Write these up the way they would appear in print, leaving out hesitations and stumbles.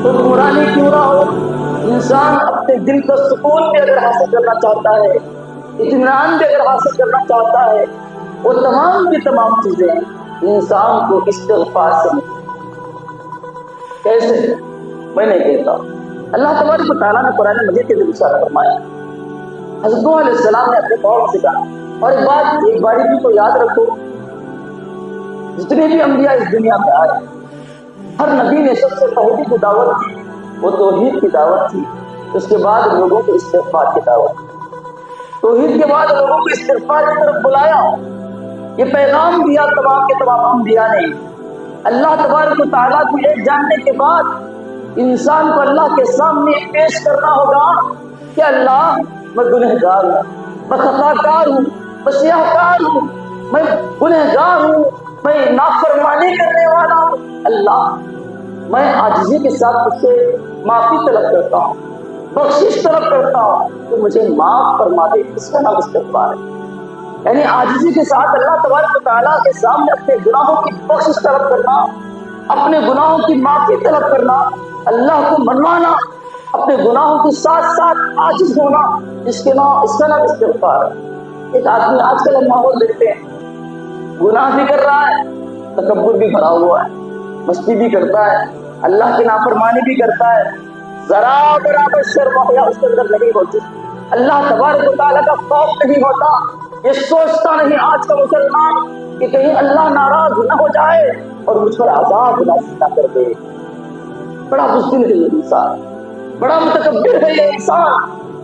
حکمرانی کیوں نہ ہو، انسان اپنے دل کا سکون بھی اگر حاصل کرنا چاہتا ہے، اطمینان بھی اگر حاصل کرنا چاہتا ہے، وہ تمام کی تمام چیزیں انسان کو استغفار سے ملتی۔ کیسے؟ میں نہیں کہتا، اللہ تبارک و تعالیٰ نے قرآن مجید کے ذریعے ارشاد فرمایا، حضرت نوح علیہ السلام نے اپنے قوم سے کہا، اور ایک باری کو یاد رکھو، جتنے بھی انبیاء اس دنیا میں آئے، ہر نبی نے سب سے پہلی جو دعوت تھی وہ توحید کی دعوت تھی، اس کے بعد لوگوں کو استغفار کی دعوت، توحید کے بعد لوگوں کو استغفار کی طرف بلایا۔ یہ پیغام دیا تمام کے تمام انبیاء نے۔ اللہ تبارک و تعالیٰ کو ایک جاننے کے بعد انسان کو اللہ کے سامنے پیش کرنا ہوگا کہ اللہ میں گنہگار ہوں، میں خطا کار ہوں، میں سیاہ کار ہوں، میں گنہگار ہوں، میں نافرمانی کرنے والا ہوں، اللہ میں عاجزی کے ساتھ تجھ سے معافی طلب کرتا ہوں، بخشش طلب کرتا ہوں، تو مجھے معاف فرما دے۔ اس کا نام استغفار ہے۔ یعنی عاجزی کے ساتھ اللہ تبارک و تعالیٰ کے سامنے اپنے گناہوں کی بخشش طلب کرنا، اپنے گناہوں کی معافی طلب کرنا، اللہ کو منوانا، اپنے گناہوں کے ساتھ ساتھ عاجز ہونا، اس کا نام استغفار ہے۔ ایک آدمی آج کل ہم ماحول دیکھتے ہیں، گناہ بھی کر رہا ہے، تکبر بھی بھرا ہوا ہے، مستی بھی کرتا ہے، اللہ کی نافرمانی بھی کرتا ہے، ذرا برابر شرم و حیا اس کے اندر نہیں ہوتی، اللہ تبارک و تعالیٰ کا خوف نہیں ہوتا، یہ سوچتا نہیں آج کا مسلمان کہ کہیں اللہ ناراض نہ ہو جائے اور مجھ پر عذاب نازل نہ کر دے۔ بڑا بزدل ہے یہ انسان، بڑا متکبر ہے یہ انسان۔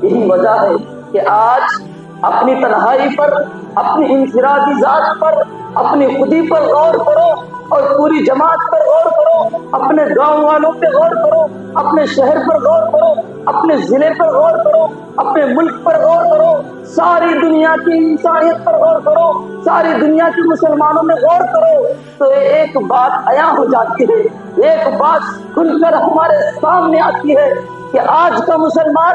یہی وجہ ہے کہ آج اپنی تنہائی پر، اپنی انفرادی ذات پر، اپنی خودی پر غور کرو اور پوری جماعت پر غور کرو، اپنے گاؤں والوں پہ غور کرو، اپنے شہر پر غور کرو، اپنے ضلع پر غور کرو، اپنے ملک پر غور کرو، ساری دنیا کی انسانیت پر غور کرو، ساری دنیا کے مسلمانوں میں غور کرو، تو ایک بات عیاں ہو جاتی ہے، ایک بات کھل کر ہمارے سامنے آتی ہے کہ آج کا مسلمان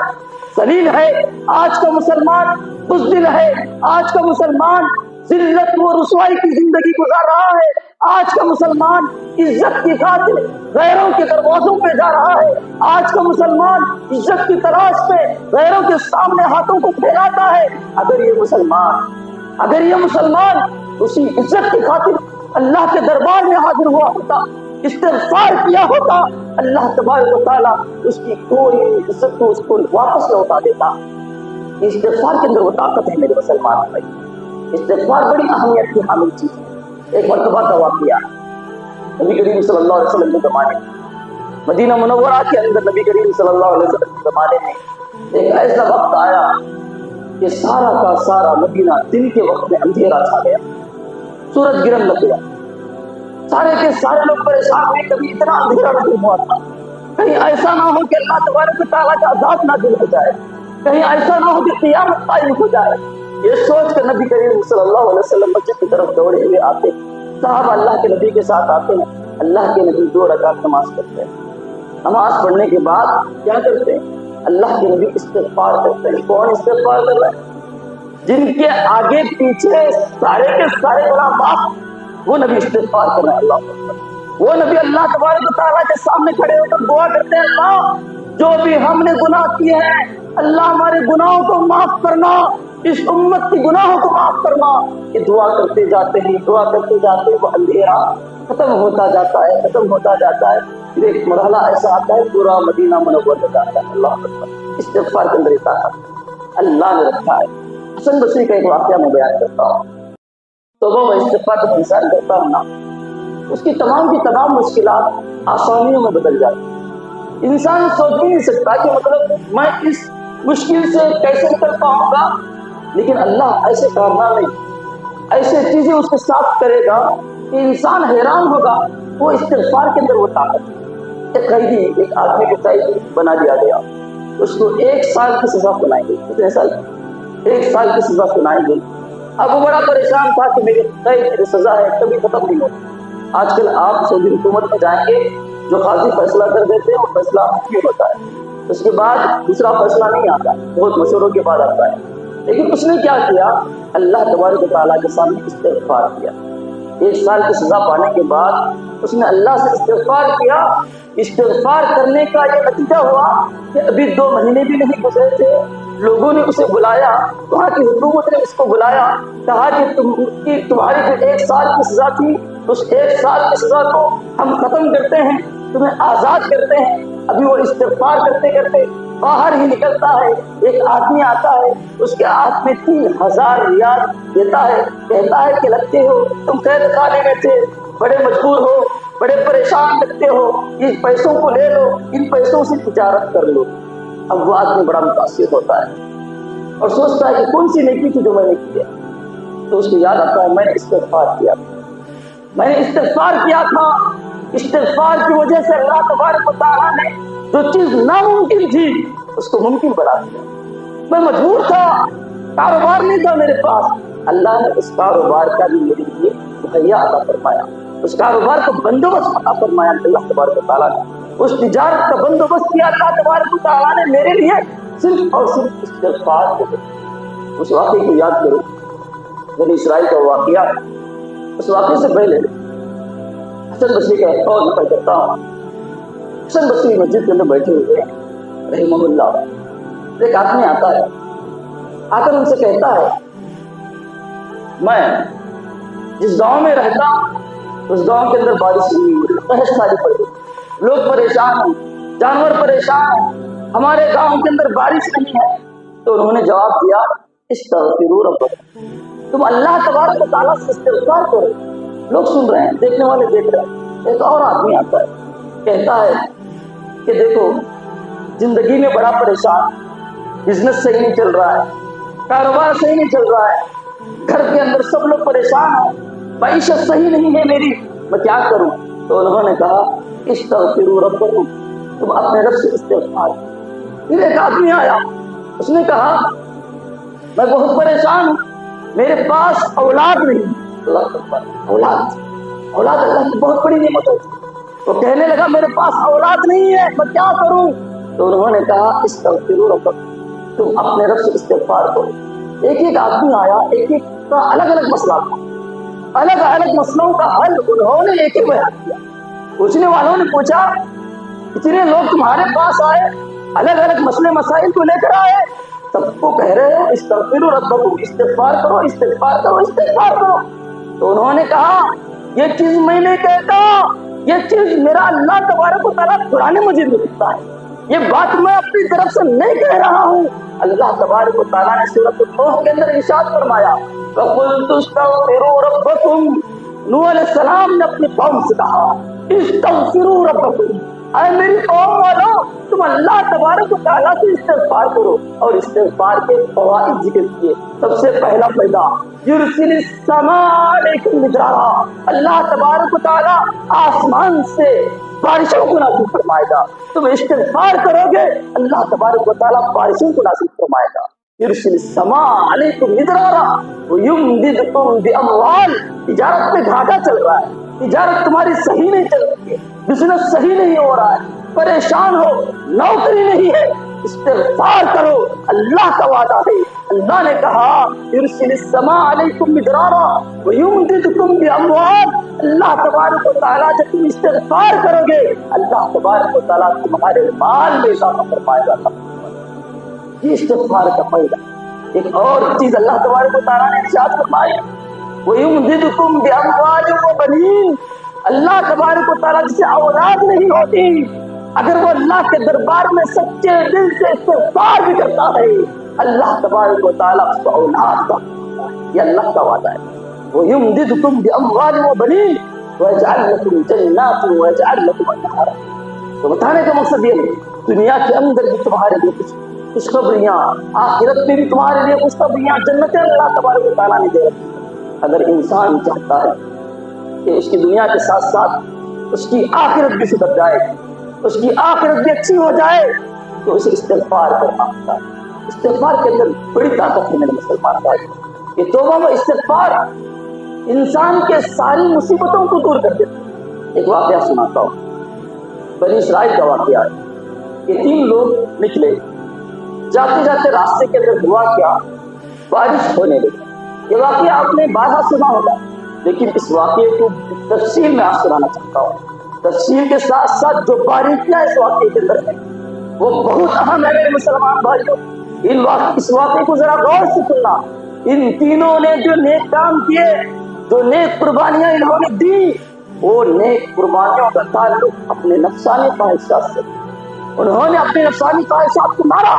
ذلیل ہے، آج کا مسلمان بزدل ہے، آج کا مسلمان ذلت و رسوائی کی زندگی گزار رہا ہے، آج کا مسلمان عزت کی خاطر غیروں کے دروازوں پہ جا رہا ہے، آج کا مسلمان عزت کی تلاش پہ غیروں کے سامنے ہاتھوں کو پھیلاتا ہے۔ اگر یہ مسلمان اسی عزت کی خاطر اللہ کے دربار میں حاضر ہوا ہوتا، استغفار کیا ہوتا، اللہ تبارک و تعالیٰ اس کی کوئی عزت کو اس کو واپس لوٹا دیتا۔ استغفار کے اندر وہ طاقت ہے میرے مسلمان بھائی، استغفار بڑی اہمیت کی حامل چیز ہے۔ ایک مرتبہ کا واقعہ نبی کریم صلی اللہ علیہ وسلم کے زمانے میں، مدینہ منورہ کے اندر نبی کریم صلی اللہ علیہ وسلم کے زمانے میں ایک ایسا وقت آیا کہ سارا کا سارا مدینہ دن کے وقت میں اندھیرا چھا گیا، سورج گرہن لگ گیا، سارے کے سارے لوگ پریشان ہوئے، کبھی اتنا اندھیرا نہیں ہوا تھا، کہیں ایسا نہ ہو کہ اللہ تبارک و تعالیٰ کا عذاب نازل ہو جائے، کہیں ایسا نہ ہو کہ قیامت قائم ہو جائے۔ یہ سوچ کر نبی کریم صلی اللہ علیہ وسلم مسجد کی طرف دوڑے ہوئے آتے، صحابہ اللہ کے نبی کے ساتھ آتے ہیں، اللہ کے نبی 2 رکعت نماز پڑھتے ہیں، نماز پڑھنے کے بعد کیا کرتے ہیں؟ اللہ کے نبی استغفار کرتے ہیں۔ کون استغفار کر رہا ہے؟ جن کے آگے پیچھے سارے کے سارے گناہ معاف، وہ نبی استغفار کر رہے ہیں۔ اللہ اکبر۔ وہ نبی اللہ تبارک و تعالیٰ کے سامنے کھڑے ہو کر دعا کرتے ہیں، اللہ جو بھی ہم نے گناہ کیے ہیں، اللہ ہمارے گناہوں کو معاف کرنا، اس امت کی گناہوں کو معاف کرنا۔ یہ دعا کرتے جاتے ہیں، دعا کرتے جاتے ہیں، وہ اندھیرا ختم ہوتا جاتا ہے، ختم ہوتا جاتا ہے، پھر ایک مرحلہ ایسا آتا ہے پورا مدینہ منور ہو جاتا ہے۔ اللہ اکبر۔ استغفار کے اندر طاقت اللہ نے رکھا ہے۔ حسن بصری کا ایک واقعہ میں بیان کرتا ہوں، توبہ و استغفار جب انسان کرتا ہوں نا، اس کی تمام مشکلات آسانیوں میں بدل جاتی ہیں۔ انسان سوچ بھی نہیں سکتا کہ مطلب میں اس مشکل سے کیسے نکل پاؤں گا، لیکن اللہ ایسے کارنامے، ایسے چیزیں اس کے ساتھ کرے گا کہ انسان حیران ہوگا۔ وہ استغفار کے اندر وہ طاقت ہے۔ ایک قیدی، ایک آدمی کو قیدی بنا دیا گیا، اس کو 1 سال کی سزا سنائی گئی۔ کتنے سال؟ 1 سال کی سزا سنائی گئی۔ اب وہ بڑا پریشان تھا کہ میری قید کی سزا ہے کبھی ختم نہیں ہوتی۔ آج کل آپ سعودی حکومت میں جائیں گے، جو قاضی فیصلہ کر دیتے ہیں وہ فیصلہ مفید ہوتا ہے، اس کے بعد دوسرا فیصلہ نہیں آتا، بہت مشوروں کے بعد آتا ہے۔ لیکن اس نے کیا کیا؟ اللہ تبارک و تعالیٰ کے سامنے استغفار کیا، 1 سال کی سزا پانے کے بعد اس نے اللہ سے استغفار کیا. استغفار کرنے کا یہ نتیجہ ہوا کہ ابھی 2 مہینے بھی نہیں گزرے تھے، لوگوں نے اسے بلایا، وہاں کی حکومت نے اس کو بلایا، کہا کہ تمہاری جو 1 سال کی سزا تھی اس 1 سال کی سزا کو ہم ختم کرتے ہیں، تمہیں آزاد کرتے ہیں. ابھی وہ استغفار کرتے کرتے باہر ہی نکلتا ہے، ایک آدمی آتا ہے، اس کے ہاتھ میں 3000 ریال دیتا ہے، کہتا ہے کہ لگتے ہو تم قید خانے میں تھے، بڑے مجبور ہو، بڑے پریشان لگتے ہو، ان پیسوں کو لے لو، ان پیسوں سے تجارت کر لو. اب وہ آدمی بڑا متاثر ہوتا ہے اور سوچتا ہے کہ کون سی نیکی تھی جو میں نے کی ہے. تو اس کو یاد آتا ہے میں نے استغفار کیا تھا، میں نے استغفار کیا تھا. استغفار کی وجہ سے اللہ تبارک و تعالیٰ نے جو چیز ناممکن تھی اس کو ممکن بنا دیا. میں مجبور تھا، کاروبار نہیں تھا میرے پاس، اللہ نے اس کاروبار کا بھی میرے لیے مہیا عطا فرمایا، اس کاروبار کا بندوبست عطا فرمایا. اللہ تبارک و تعالیٰ نے اس تجارت کا بندوبست کیا. اللہ تبارک و تعالیٰ نے میرے لیے صرف اور صرف استغفار کو. اس واقعے کو یاد کرو، بنی اسرائیل کا واقعہ. اس واقعے سے پہلے حسن بصری کا قول نقل کرتا ہوں. حسن بصری مسجد کے اندر بیٹھے ہوئے ہیں رحمہ اللہ. ایک آدمی آتا ہے، آ کر ان سے کہتا ہے میں جس گاؤں میں رہتا ہوں اس گاؤں کے اندر بارش نہیں ہو رہی، قحط ساری پڑ گئی، لوگ پریشان ہیں، جانور پریشان ہیں، ہمارے گاؤں کے اندر بارش نہیں ہے. تو انہوں نے جواب دیا استغفروا ربکم، تم اللہ تبارک و تعالیٰ سے استغفار کرو. لوگ سن رہے ہیں، دیکھنے والے دیکھ رہے ہیں. ایک اور آدمی آتا ہے، کہتا ہے کہ دیکھو زندگی میں بڑا پریشان، بزنس صحیح نہیں چل رہا ہے، کاروبار صحیح نہیں چل رہا ہے، گھر کے اندر سب لوگ پریشان ہیں، معیشت صحیح نہیں ہے میری، میں کیا کروں؟ تو انہوں نے کہا استغفروا ربکم، تم اپنے رب سے استغفار. پھر ایک آدمی آیا، اس نے کہا میں بہت پریشان ہوں، میرے پاس اولاد نہیں. اللہ اکبر، اولاد اللہ کی بہت بڑی نعمت ہوتی ہے. وہ کہنے لگا میرے پاس اولاد نہیں ہے، میں کیا کروں؟ تو انہوں نے کہا استغفروا ربکم، تم اپنے رب سے استغفار کرو. ایک آدمی آیا، ایک کا الگ الگ مسئلہ تھا، الگ الگ مسئلوں کا حل انہوں نے ایک ہی بیان کیا. پوچھنے والوں نے پوچھا اتنے لوگ تمہارے پاس آئے، الگ الگ مسئلے مسائل کو لے کر آئے، سب کو کہہ رہے ہو استغفروا ربکم، استغفار کرو استغفار کرو استغفار کرو. تو انہوں نے کہا یہ چیز میں نہیں کہتا، یہ چیز میرا اللہ تبارک و تعالیٰ قرآن مجید میں لکھتا ہے، یہ بات میں اپنی طرف سے نہیں کہہ رہا ہوں. اللہ تبارک و تعالیٰ نے سورۃ النوح کے اندر ارشاد فرمایا وَقُلْتُ اسْتَغْفِرُوا رَبَّكُمْ، نوح علیہ السلام نے اپنی قوم سے کہا استغفروا ربکم، اے میری قوم والو تم اللہ تبارک و تعالیٰ سے استغفار کرو. اور استغفار کے فوائد ذکر کیے. سب سے پہلا فائدہ یرسل السماء علیکم مدرارا، اللہ تبارک و تعالیٰ آسمان سے بارشوں کو نازل فرمائے گا. تم استغفار کرو گے اللہ تبارک و تعالیٰ بارشوں کو نازل فرمائے گا. یرسل السماء علیکم مدرارا ویمددکم باموال. تجارت میں گھاٹا چل رہا ہے، تجارت تمہاری صحیح نہیں چل رہی ہے، بزنس صحیح نہیں ہو رہا ہے، پریشان ہو، نوکری نہیں ہے، استغفار کرو. اللہ کا وعدہ ہے، اللہ نے کہا یرسل السماء علیکم مدرارا ویمددکم باموال. اللہ تبارک و تعالیٰ جب تم استغفار کرو گے اللہ تبارک و تعالیٰ تمہارے مال میں اضافہ فرمائے گا. یہ استغفار کا فائدہ. ایک اور چیز اللہ تبارک و تعالیٰ نے ارشاد فرمائی وَيُمْدِدُكُمْ بِأَمْوَالٍ وَبَنِينَ. اللہ تبارک و تعالیٰ جسے اولاد نہیں ہوتی، اگر وہ اللہ کے دربار میں سچے دل سے استغفار بھی کرتا ہے اللہ تبارک و تعالیٰ اس کو اولاد کا، یہ اللہ کا وعدہ ہے. وَيُمْدِدُكُمْ بِأَمْوَالٍ وَبَنِينَ وَيَجْعَلْ لَكُمْ جَنَّاتٍ وَيَجْعَلْ لَكُمْ أَنْهَارًا. تو بتانے کا مقصد یہ ہے دنیا کے اندر بھی تمہارے لیے کچھ خوشخبریاں، آخرت میں بھی تمہارے لیے خوشخبریاں، جنتیں اللہ تبارک و تعالیٰ نے دے رکھی. اگر انسان چاہتا ہے کہ اس کی دنیا کے ساتھ ساتھ اس کی آخرت بھی سدھر جائے، اس کی آخرت بھی اچھی ہو جائے، تو اسے استغفار کرنا ہوتا ہے. استغفار کے اندر بڑی طاقت ہے میرے مسلمان بھائی. یہ توبہ و استغفار انسان کے ساری مصیبتوں کو دور کر دیتا ہے. ایک واقعہ سناتا ہوں، بنی اسرائیل کا واقعہ ہے. یہ 3 لوگ نکلے، جاتے جاتے راستے کے اندر ہوا کیا، بارش ہونے لگی. یہ واقعہ آپ نے بارہا سنا ہوگا، لیکن اس واقعے کو تفصیل میں آپ سنانا چاہتا ہوں. تفصیل کے ساتھ ساتھ جو باریکیاں اس واقعے کے اندر ہیں وہ بہت اہم ہے میرے مسلمان بھائیوں. اس واقعے کو ذرا غور سے سننا. ان تینوں نے جو نیک کام کیے، جو نیک قربانیاں انہوں نے دی، وہ نیک قربانیوں کا تعلق اپنے نفسانی خواہشات سے. انہوں نے اپنے نفسانی خواہشات کو مارا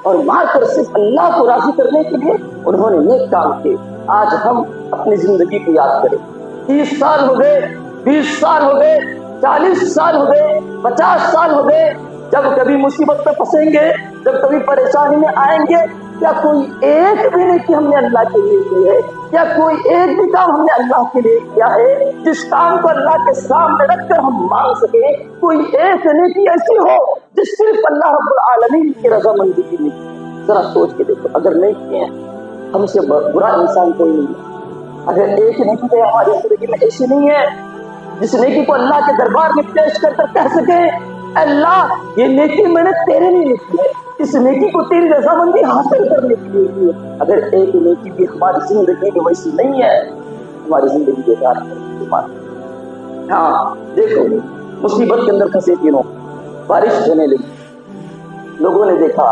اور مار کر صرف اللہ کو راضی کرنے کے لیے انہوں نے نیک کام کیے. آج ہم اپنی زندگی کو یاد کریں. 30 سال ہو گئے، 20 سال ہو گئے، 40 سال ہو گئے، 50 سال ہو گئے، جب کبھی مصیبت میں پھنسیں گے، جب کبھی پریشانی میں آئیں گے، کیا کوئی ایک بھی نیکی ہم نے اللہ کے لیے کی ہے؟ کیا کوئی ایک بھی کام ہم نے اللہ کے لیے کیا ہے جس کام کو اللہ کے سامنے رکھ کر ہم مانگ سکیں؟ کوئی ایک نیکی ایسی ہو جس صرف اللہ رب العالمین کی رضامندی کی نیکی؟ ذرا سوچ کے دیکھو. اگر نہیں کیے ہم سے برا انسان کوئی نہیں ہے. اگر ایک نیکی ہماری زندگی میں ایسی نہیں ہے جس نیکی کو اللہ کے دربار میں پیش کر کر کہہ سکے اللہ یہ نیکی میں نے تیرے لیے لکھی ہے، اس نیکی کو تیری رضامندی حاصل کرنے کے لیے کی ہے. اگر ایک نیکی بھی ہماری زندگی میں ویسی نہیں ہے، ہماری زندگی بیکار ہے. ہاں دیکھو، مصیبت کے اندر پھنسے تینوں، بارش ہونے لگی. لوگوں نے دیکھا،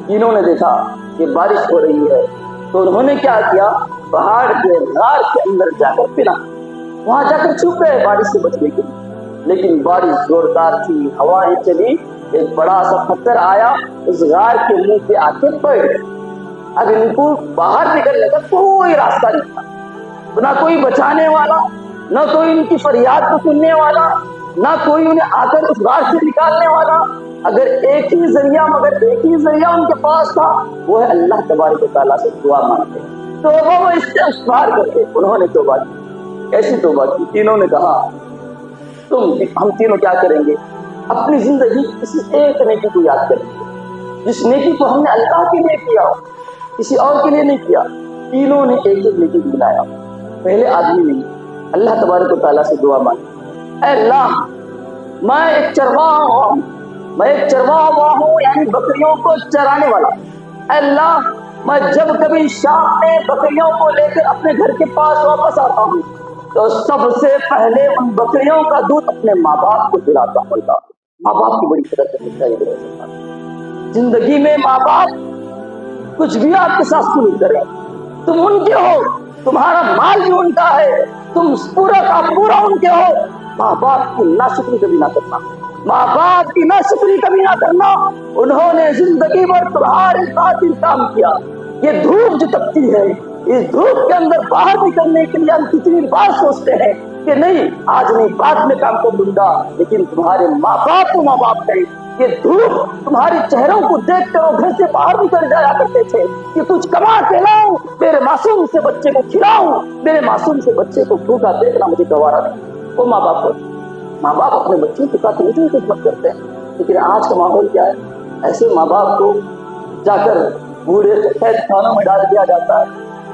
تینوں نے دیکھا کہ بارش ہو رہی ہے، تو انہوں نے کیا کیا؟ پہاڑ کے غار کے اندر جا کر پنا، وہاں جا کر چھپ گئے بارش سے بچنے کے لیے. لیکن بارش زوردار تھی، ہوائیں چلی، ایک بڑا سا پتھر آیا، اس غار کے منہ پہ آ کے پڑ گئے. اب ان کو باہر نکلنے کا کوئی راستہ نہیں تھا، نہ کوئی بچانے والا، نہ کوئی ان کی فریاد کو سننے والا، نہ کوئی انہیں آ کر اس غار سے نکالنے والا. اگر ایک ہی ذریعہ ان کے پاس تھا، وہ ہے اللہ تبارک و تعالیٰ سے دعا مانگتے، توبہ وہ استغفار کرتے. انہوں نے توبہ کی. ایسی توبہ کی، تینوں نے کہا ہم تینوں کیا کریں گے؟ اپنی زندگی کسی ایک نیکی کو یاد کریں گے جس نیکی کو ہم نے اللہ کے لیے کیا ہو، کسی اور کے لیے نہیں کیا. تینوں نے ایک ایک نیکی کو ملایا. پہلے آدمی نے اللہ تبارک و تعالیٰ سے دعا مانگی، اے اللہ میں ایک چرواہا ہوں، یعنی بکریوں کو چرانے والا. اے اللہ میں جب کبھی شام میں بکریوں کو لے کر اپنے گھر کے پاس واپس آتا ہوں تو سب سے پہلے ان بکریوں کا دودھ اپنے ماں باپ کو پلاتا ہوں. ماں باپ کی بڑی قدر کرنی چاہیے. زندگی میں ماں باپ کچھ بھی آپ کے ساتھ سلوک کریں، تم ان کے ہو، تمہارا مال بھی ان کا ہے، تم پورا کا پورا ان کے ہو. ماں باپ کی ناشکری کبھی نہ کرنا، ماں باپ کی ناشکری کبھی نہ کرنا. انہوں نے زندگی بھر تمہارے خاطر کام کیا. یہ دھوپ جو تپتی ہے، اس دھوپ کے اندر باہر نکلنے کے لیے ہم کتنی بار سوچتے ہیں کہ نہیں آج نہیں بعد میں کام کو دوں گا، لیکن تمہارے ماں باپ کو ماں باپ کہیں. یہ دھوپ تمہارے چہروں کو دیکھ کر وہ گھر سے باہر نکل جایا کرتے تھے کہ کچھ کما کے لاؤں، میرے معصوم سے بچے کو کھلاؤں، میرے معصوم سے بچے کو بھوکا دیکھنا مجھے گوارا نہیں. وہ ماں باپ اپنے بچوں کے ساتھ اتنی خدمت کرتے ہیں. لیکن آج کا ماحول کیا ہے؟ ایسے ماں باپ کو جا کر بوڑھے سفید خانوں میں ڈال دیا جاتا ہے.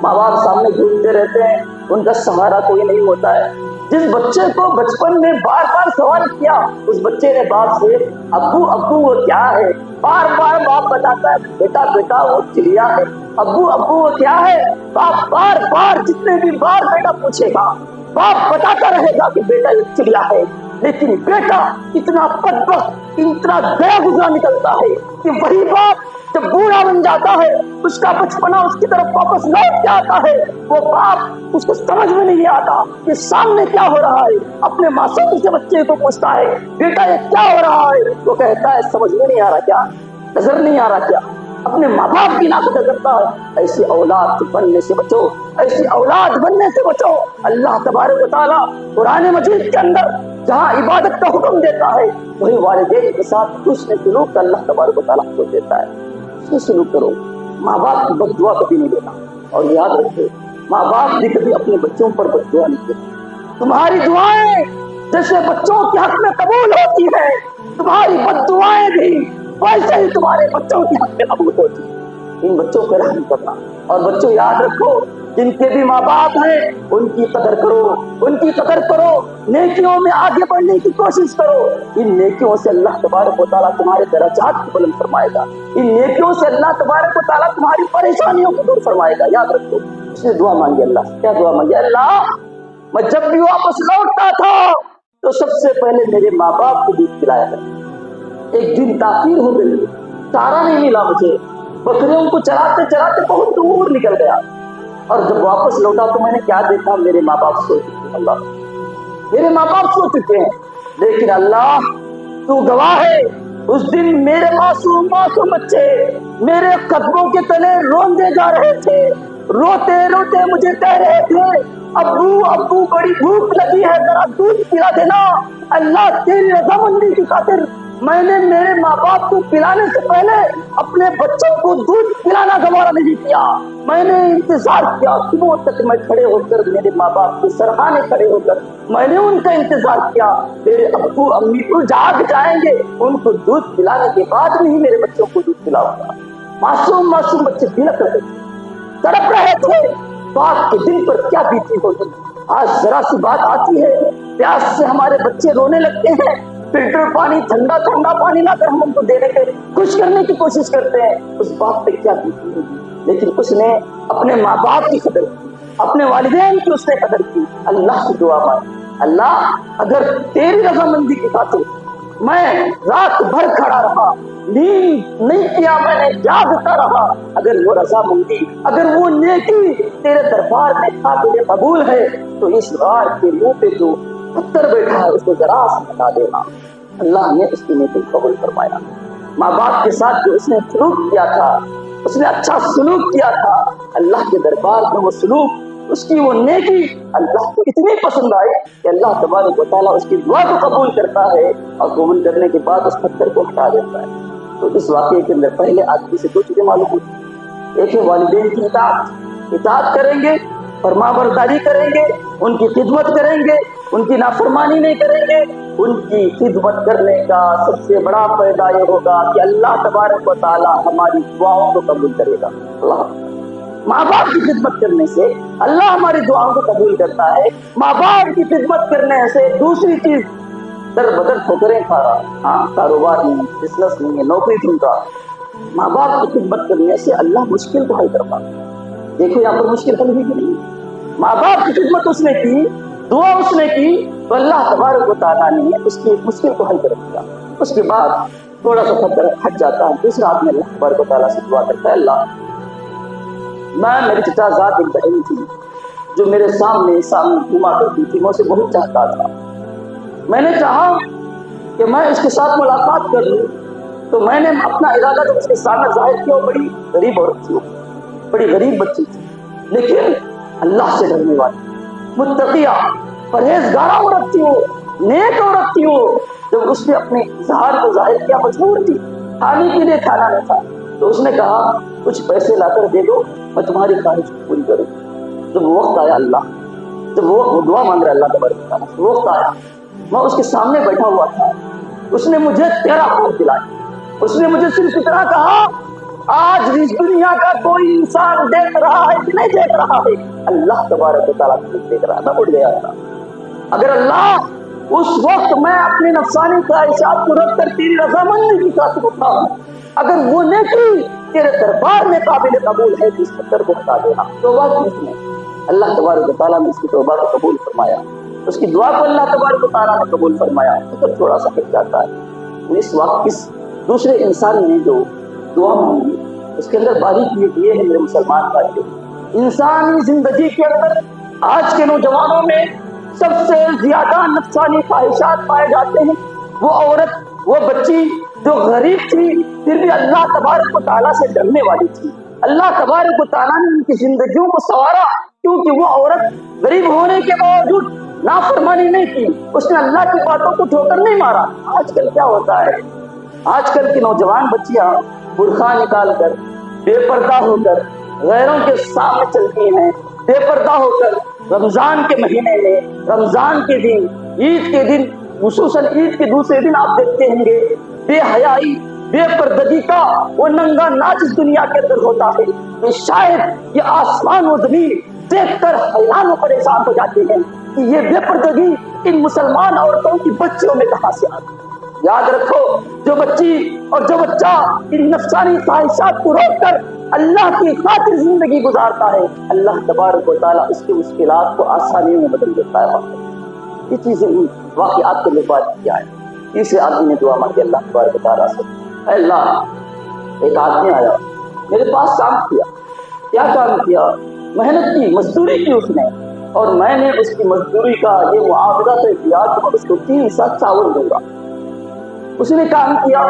ماں باپ سامنے گھومتے رہتے ہیں، ان کا سہارا کوئی نہیں ہوتا ہے. جس بچے کو بچپن میں بار بار سوال کیا، اس بچے نے باپ سے ابو وہ کیا ہے، بار بار باپ بتاتا ہے بیٹا وہ چڑیا ہے. ابو وہ کیا ہے، باپ بار بار جتنے بھی بار بیٹا پوچھے گا، باپ بتاتا رہے گا کہ بیٹا یہ چڑیا ہے. لیکن بیٹا اتنا بدبخت، اتنا گیا گزرا نکلتا ہے کہ وہی باپ جب بوڑھا بن جاتا ہے، اس کا بچپنا اس کی طرف واپس لوٹ کے آتا ہے، وہ باپ اس کو سمجھ میں نہیں آتا کہ سامنے کیا ہو رہا ہے. اپنے معصوم سے بچے کو پوچھتا ہے بیٹا یہ کیا ہو رہا ہے، وہ کہتا ہے سمجھ میں نہیں آ رہا کیا، نظر نہیں آ رہا کیا. اپنے ماں باپ کی ناقدر کرتا ہے. ایسی اولاد بننے سے بچو، ایسی اولاد بننے سے بچو. اللہ تبارک و تعالیٰ قرآن مجید کے اندر جہاں عبادت کا حکم دیتا ہے، وہی والدین کے ساتھ حسن سلوک کا اللہ تبارک و تعالیٰ کو دیتا ہے. حسن سلوک کرو. ماں باپ کی بد دعا کبھی نہیں دینا. اور یاد رکھو ماں باپ بھی کبھی اپنے بچوں پر بد دعا نہیں دیتے. تمہاری دعائیں جیسے بچوں کے حق میں قبول ہوتی ہے، تمہاری بد دعائیں بھی ویسے ہی تمہارے بچوں کے حق میں قبول ہوتی ہے. ان بچوں پہ رحم کرنا. اور بچوں یاد رکھو جن کے بھی ماں باپ ہیں ان کی قدر کرو، نیکیوں میں آگے بڑھنے کی کوشش کرو. ان نیکیوں سے اللہ تبارک و تعالیٰ تمہارے درجات کو بلند فرمائے گا. ان نیکیوں سے اللہ تبارک و تعالیٰ تمہاری پریشانیوں کو دور فرمائے گا. یاد رکھو اس نے دعا مانگی اللہ سے. کیا دعا مانگی؟ اللہ میں جب بھی واپس لوٹتا تھا تو سب سے پہلے میرے ماں باپ کو دودھ پلایا کرتا۔ ایک دن تاخیر ہو گئی، چارہ نہیں ملا مجھے، بکریوں کو چراتے چراتے بہت دور نکل گیا، اور جب واپس لوٹا تو میں نے کیا دیکھا، میرے ماں باپ سو چکے ہیں۔ اللہ، میرے ماں باپ سو چکے ہیں، لیکن اللہ تو گواہ ہے، اس دن میرے معصوم بچے میرے قدموں کے تلے روندے جا رہے تھے، روتے روتے مجھے کہہ رہے تھے ابو ابو بڑی بھوک لگی ہے، ذرا دودھ پلا دینا۔ اللہ تیری رضامندی کی خاطر میں نے میرے ماں باپ کو پلانے سے پہلے اپنے بچوں کو دودھ پلانا گوارا نہیں کیا، میں نے انتظار کیا، صبح تک میں کھڑے ہو کر میرے ماں باپ کے سرہانے کھڑے ہو کر میں نے ان کا انتظار کیا، میرے ابو امی تو جاگ جائیں گے، ان کو دودھ پلانے کے بعد نہیں میرے بچوں کو دودھ پلاؤں گا۔ معصوم معصوم بچے بلک رہے تھے، تڑپ رہے تھے، باپ کے دل پر کیا بیتی ہوگی۔ آج ذرا سی بات آتی ہے، پیاس سے ہمارے بچے رونے لگتے ہیں، فلٹر پانی ٹھنڈا ٹھنڈا پانی لا کر ہم ان کو دینے کے خوش کرنے کی کوشش کرتے ہیں، اس بات پہ کیا بیتی ہوگی۔ لیکن اس نے اپنے ماں باپ کی قدر کی، اپنے والدین کی اس نے قدر کی۔ اللہ سے دعا مانگی، اللہ اگر تیری رضامندی کی خاطر میں رات بھر کھڑا رہا، نیند نہیں کیا، میں نے جاگتا رہا، اگر وہ رضامندی، اگر وہ نیکی تیرے دربار میں قابل قبول ہے تو اس غار کے منہ پہ جو پتھر بیٹھا ہے اس کو ذرا سا ہٹا دینا۔ اللہ نے اس کی نیکی قبول فرمایا۔ ماں باپ کے ساتھ جو اس نے سلوک کیا تھا، اس نے اچھا سلوک کیا تھا، اللہ کے دربار میں وہ سلوک، اس کی وہ نیکی اللہ کو اتنی پسند آئی کہ اللہ تبارک و تعالیٰ اس کی دعا کو قبول کرتا ہے، اور قبول کرنے کے بعد اس پتھر کو ہٹا دیتا ہے۔ تو اس واقعے کے اندر پہلے آدمی سے دو چیزیں معلوم ہوتی، ایک ہے والدین کی اطاعت کریں گے، فرما برداری کریں گے، ان کی خدمت کریں گے، ان کی نافرمانی نہیں کریں گے۔ ان کی خدمت کرنے کا سب سے بڑا فائدہ یہ ہوگا کہ اللہ تبارک و تعالیٰ ہماری دعاؤں کو قبول کرے گا۔ اللہ، ماں باپ کی خدمت کرنے سے اللہ ہماری دعاؤں کو قبول کرتا ہے۔ ماں باپ کی خدمت کرنے سے دوسری چیز، در بدر ٹھوکریں کھا رہا، ہاں کاروبار نہیں، بزنس نہیں ہے، نوکری ڈھونڈ رہا، ماں باپ کی خدمت کرنے سے اللہ مشکل کو حل کرتا۔ دیکھو یہاں پر مشکل حل ہوئی کہ نہیں، ماں باپ کی خدمت اس نے کی، دعا اس نے کی، تو اللہ تبارک و تعالیٰ نے اس کی مشکل کو حل کر دیا۔ اس کے بعد تھوڑا سا پتھر ہٹ جاتا ہے، دوسرا آدمی اللہ تبارک و تعالیٰ سے دعا کرتا ہے، اللہ میں میری چچا ذات ایک بہن تھی جو میرے سامنے گھوما کرتی تھی، میں اسے بہت چاہتا تھا، میں نے چاہا کہ میں اس کے ساتھ ملاقات کر لوں، تو میں نے اپنا ارادہ جب اس کے سامنے ظاہر کیا، وہ بڑی غریب عورت تھی، بڑی غریب بچی تھی، لیکن اللہ سے ڈرنے والی، متقیہ، پرہیزگارہ عورت تھی، وہ نیک عورت تھی۔ وہ جب اس نے اپنے اظہار کو ظاہر کیا، مجبور تھی، کھانے کے لیے کھانا نہیں تھا، تو اس نے کہا کچھ پیسے لا کر دے دو، میں تمہاری خواہش پوری کروں۔ جب وقت آیا، اللہ جب وہ دعا مانگ رہا اللہ تبارک و تعالیٰ سے، وقت آیا، میں اس کے سامنے بیٹھا ہوا تھا، اس نے مجھے تیرا خوف دلایا، اس نے مجھے صرف اتنا کہا آج اس دنیا کا کوئی انسان دیکھ رہا ہے کہ نہیں دیکھ رہا ہے، اللہ تبارک و تعالیٰ دیکھ رہا ہے۔ میں اٹھ گیا تھا، اگر اللہ اس وقت میں اپنے نفسانی خواہشات کو رکھ کر تیری رضامندی کی خاطر اٹھا ہوں، اگر وہ نیکی تیرے دربار میں قابل قبول ہے تو اس پتھر کو ہٹا دینا۔ توبہ کی اس نے، اللہ تبارک و تعالیٰ نے اس کی توبہ کو قبول فرمایا، اس کی دعا کو اللہ تبارک و تعالیٰ نے قبول فرمایا، پتھر تھوڑا سا ہٹ جاتا ہے۔ اس وقت اس دوسرے انسان نے جو دعا مانگی، اس کے اندر باریکی یہ ہے میرے مسلمان بھائیوں، انسانی زندگی کے اندر آج کے نوجوانوں میں سب سے زیادہ نفسانی خواہشات پائے جاتے ہیں۔ وہ عورت، وہ بچی جو غریب تھی پھر بھی اللہ تبارک و تعالیٰ سے ڈرنے والی تھی، اللہ تبارک و تعالیٰ نے ان کی زندگیوں کو سنوارا، کیونکہ وہ عورت غریب ہونے کے باوجود نافرمانی نہیں کی، اس نے اللہ کی باتوں کو ٹھوکر نہیں مارا۔ آج کل کیا ہوتا ہے، آج کل کی نوجوان بچیاں برقع نکال کر بے پردہ ہو کر غیروں کے سامنے چلتی ہیں، بے پردہ ہو کر رمضان کے مہینے میں، رمضان کے دن، عید کے دن، خصوصاً عید کے دوسرے دن آپ دیکھتے ہوں گے بے حیائی، بے پردگی کا وہ ننگا ناچ اس دنیا کے اندر ہوتا ہے کہ شاید یہ آسمان و زمین دیکھ کر حیران و پریشان ہو جاتے ہیں کہ یہ بے پردگی ان مسلمان عورتوں کی بچیوں میں کہاں سے آتی ہے۔ یاد رکھو، جو بچی اور جو بچہ ان نفسانی خواہشات کو روک کر اللہ کی خاطر زندگی گزارتا ہے، اللہ تبارک و تعالیٰ اس کی مشکلات کو آسانیوں میں بدل دیتا ہے۔ یہ چیزیں واقعات کے لیے بات کیا ہے۔ تیسرے آدمی نے دعا مانگی اللہ تبارک و تعالیٰ سے، اے اللہ ایک آدمی آیا میرے پاس کام کیا، کیا کام کیا؟ محنت کی، مزدوری کی اس نے، اور میں نے اس کی مزدوری کا یہ معاوضہ طے کیا کہ میں اس کو 3 سا چاول دوں گا۔ اس نے کام کیا،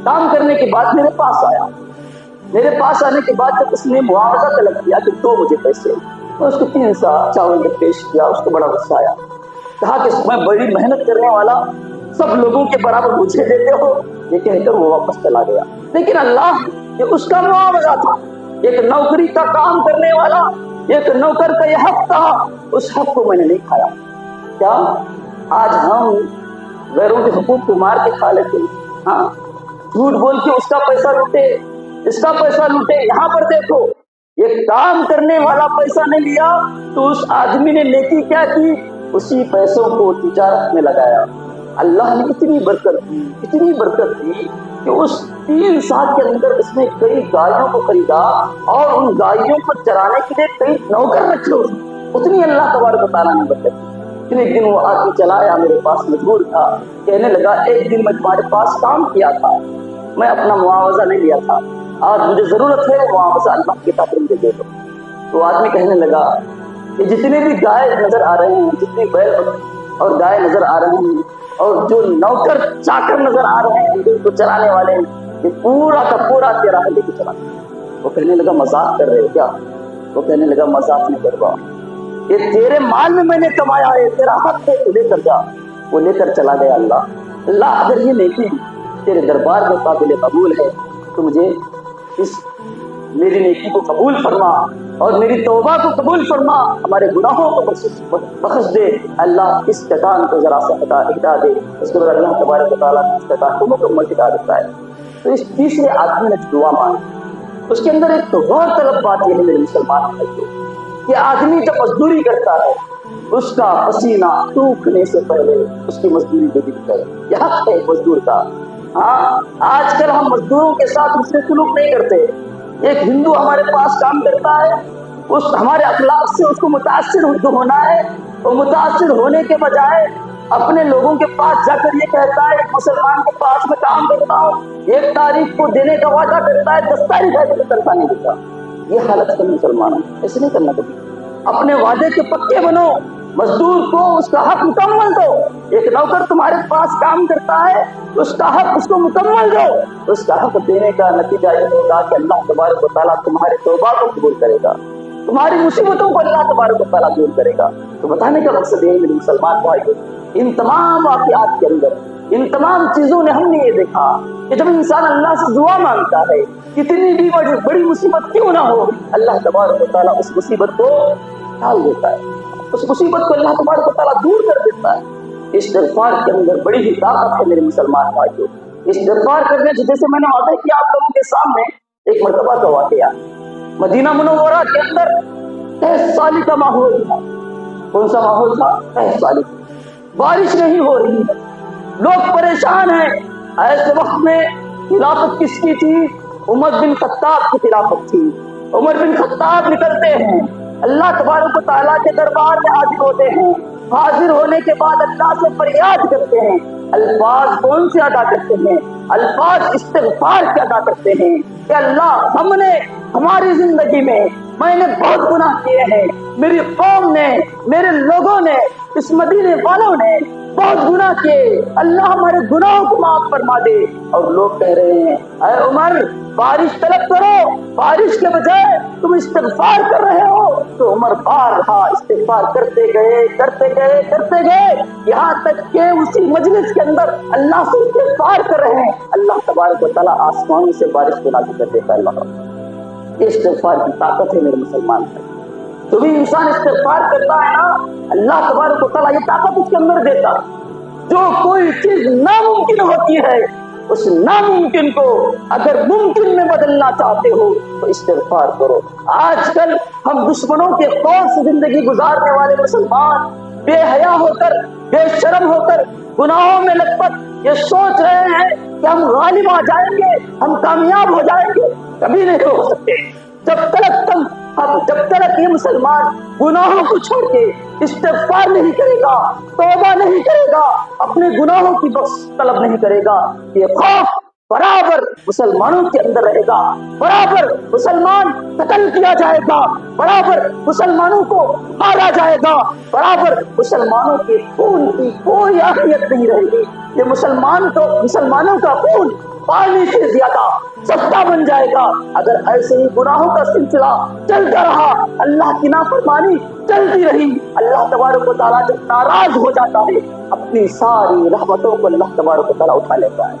کام کرنے کے بعد میرے پاس آیا، میرے پاس آنے کے بعد جب اس نے معاوضہ طلب کیا کہ دو مجھے پیسے، میں اس کو 3 سا چاول جب پیش کیا اس کو بڑا غصہ آیا، کہا کہ میں بڑی محنت کرنے والا سب لوگوں کے برابر مجھے دیتے ہو، یہ کہہ کر وہ واپس چلا گیا۔ لیکن اللہ یہ اس کا معاوضہ تھا، ایک نوکری کا کام کرنے والا، ایک نوکر کا یہ حق تھا، اس حق کو میں نے نہیں کھایا۔ کیا آج ہم غیروں کے حقوق کو مار کے کھا لیتے ہیں؟ ہاں، جھوٹ بول کے اس کا پیسہ لوٹے، اس کا پیسہ لوٹے۔ یہاں پر دیکھو، یہ کام کرنے والا پیسہ نہیں لیا تو اس آدمی نے نیکی کیا کی؟ اسی پیسوں کو تجارت میں لگایا۔ اللہ نے اتنی برکت دی، اتنی برکت دی کہ اس 3 سال کے اندر اس نے کئی گائیوں کو خریدا اور ان گائیوں کو چرانے کے لیے کئی نوکر رکھے، اتنی اللہ تبارک و تعالیٰ نے برکت دی۔ پھر ایک دن وہ آدمی چلا آیا میرے پاس، مجبور تھا، کہنے لگا ایک دن میں تمہارے پاس کام کیا تھا، میں اپنا معاوضہ نہیں لیا تھا، اور مجھے ضرورت ہے وہ معاوضہ اللہ کی خاطر مجھے دے دو۔ تو آدمی کہنے لگا کہ جتنے بھی گائے نظر آ رہے ہیں، جتنے بیل اور گائے نظر آ رہے ہیں، اور جو نوکر چاکر نظر آ رہے ہیں جن کو چلانے والے، یہ پورا کا پورا تیرا ہے لے کے چلا۔ وہ کہنے لگا مذاق کر رہے ہو کیا؟ وہ کہنے لگا مذاق نہیں کر رہا، یہ تیرے مال میں نے کمایا ہے، تیرا حق ہے، تو لے کر جا۔ وہ لے کر چلا گیا۔ اللہ اگر یہ نیکی تیرے دربار میں قابل قبول ہے تو مجھے اس میری نیکی کو قبول فرما اور میری توبہ کو قبول فرما، ہمارے گناہوں کو بخش دے۔ اللہ اس چٹان کو ذرا سا ہٹا دے۔ اس کے بعد اللہ تبارک و تعالیٰ اس چٹان کو مکمل ہٹا دیتا ہے۔ تو اس تیسرے آدمی نے دعا مانگی، اس کے اندر ایک غور طلب بات یہ ہے میرے مسلمان بھائیوں کہ آدمی جب مزدوری کرتا ہے اس کا پسینہ سوکھنے سے پہلے اس کی مزدوری دے دی جائے، یہ حق ہے مزدور کا۔ ہاں، آج کل ہم مزدوروں کے ساتھ اس سے سلوک نہیں کرتے۔ ایک ہندو ہمارے پاس کام کرتا ہے، اس ہمارے اخلاق سے اس کو متاثر ہونا ہے، اور متاثر ہونے کے بجائے اپنے لوگوں کے پاس جا کر یہ کہتا ہے ایک مسلمان کے پاس میں کام کرتا ہوں، 1 تاریخ کو دینے کا وعدہ کرتا ہے، 10 تاریخ ہے تو تنخواہ نہیں دیتا۔ یہ حالت ہے مسلمانوں، ایسے نہیں کرنا کبھی۔ اپنے وعدے کے پکے بنو، مزدور کو اس کا حق مکمل دو۔ ایک نوکر تمہارے پاس کام کرتا ہے، اس کا حق اس کو مکمل دو۔ اس کا حق دینے کا نتیجہ یہ ہوگا کہ اللہ تبارک و تعالیٰ تمہارے توبہ کو قبول کرے گا، تمہاری مصیبتوں کو اللہ تبارک و تعالیٰ دور کرے گا۔ تو بتانے کا مقصد یہ ہے میرے مسلمان بھائیوں، ان تمام واقعات کے اندر، ان تمام چیزوں نے ہم نے یہ دیکھا کہ جب انسان اللہ سے دعا مانگتا ہے، کتنی بھی بڑی مصیبت کیوں نہ ہو، اللہ تبارک و تعالیٰ اس مصیبت کو ٹال دیتا ہے، اس مصیبت کو اللہ تبارک و تعالیٰ دور کر دیتا ہے۔ استغفار کے اندر بڑی ہی طاقت ہے میرے مسلمان بھائیوں۔ استغفار کرنے سے، جیسے میں نے واضح کیا آپ لوگوں کے سامنے، ایک مرتبہ کا واقعہ مدینہ منورہ کے اندر 23 سالی کا ماحول تھا۔ کون سا ماحول تھا؟ 23 سالی۔ بارش نہیں ہو رہی ہے، لوگ پریشان ہیں۔ ایسے وقت میں خلافت کس کی تھی؟ عمر بن خطاب کی خلافت تھی۔ عمر بن خطاب نکلتے ہیں، اللہ تبارک و تعالیٰ کے دربار میں حاضر ہوتے ہیں۔ حاضر ہونے کے بعد اللہ سے فریاد کرتے ہیں۔ الفاظ کون سے ادا کرتے ہیں؟ الفاظ استغفار کے ادا کرتے ہیں کہ اللہ ہماری زندگی میں نے بہت گناہ کیے ہیں، میری قوم نے، میرے لوگوں نے، اس مدینے والوں نے بہت گناہ کیے، اللہ ہمارے گناہوں کو معاف فرما دے۔ اور لوگ کہہ رہے ہیں اے عمر بارش طلب کرو، بارش کے بجائے تم استغفار کر رہے ہو۔ تو عمر بارہا استغفار کرتے گئے یہاں تک کہ اسی مجلس کے اندر اللہ سے استغفار کر رہے ہیں، اللہ تبارک و تعالیٰ آسمانوں سے بارش کو نازل کر دیتا ہے۔ یہ استغفار کی طاقت ہے میرے مسلمان بھائی۔ جو بھی انسان استغفار کرتا ہے نا، اللہ تبارک و تعالیٰ یہ طاقت اس کے اندر دیتا۔ جو کوئی چیز ناممکن ہوتی ہے، اس ناممکن کو اگر ممکن میں بدلنا چاہتے ہو تو استغفار کرو۔ آج کل ہم دشمنوں کے خوف سے زندگی گزارنے والے مسلمان بے حیا ہو کر، بے شرم ہو کر، گناہوں میں لت پت یہ سوچ رہے ہیں کہ ہم غالب آ جائیں گے، ہم کامیاب ہو جائیں گے۔ کبھی نہیں ہو سکتے، جب تک یہ مسلمان گناہوں کو چھوڑ کے استغفار نہیں کرے گا، توبہ نہیں کرے گا، اپنے گناہوں کی بخش طلب نہیں کرے گا، یہ خوف برابر مسلمانوں کے اندر رہے گا، برابر مسلمان قتل کیا جائے گا، برابر مسلمانوں کو مارا جائے گا، برابر مسلمانوں کے خون کی کوئی اہمیت نہیں رہے گی۔ یہ مسلمانوں کا خون پانی سے زیادہ سستا بن جائے گا اگر ایسے ہی گناہوں کا سلسلہ چلتا رہا، اللہ کی نافرمانی چلتی رہی۔ اللہ تبارک و تعالیٰ جب ناراض ہو جاتا ہے اپنی ساری رحمتوں کو اللہ تبارک و تعالیٰ اٹھا لیتا ہے۔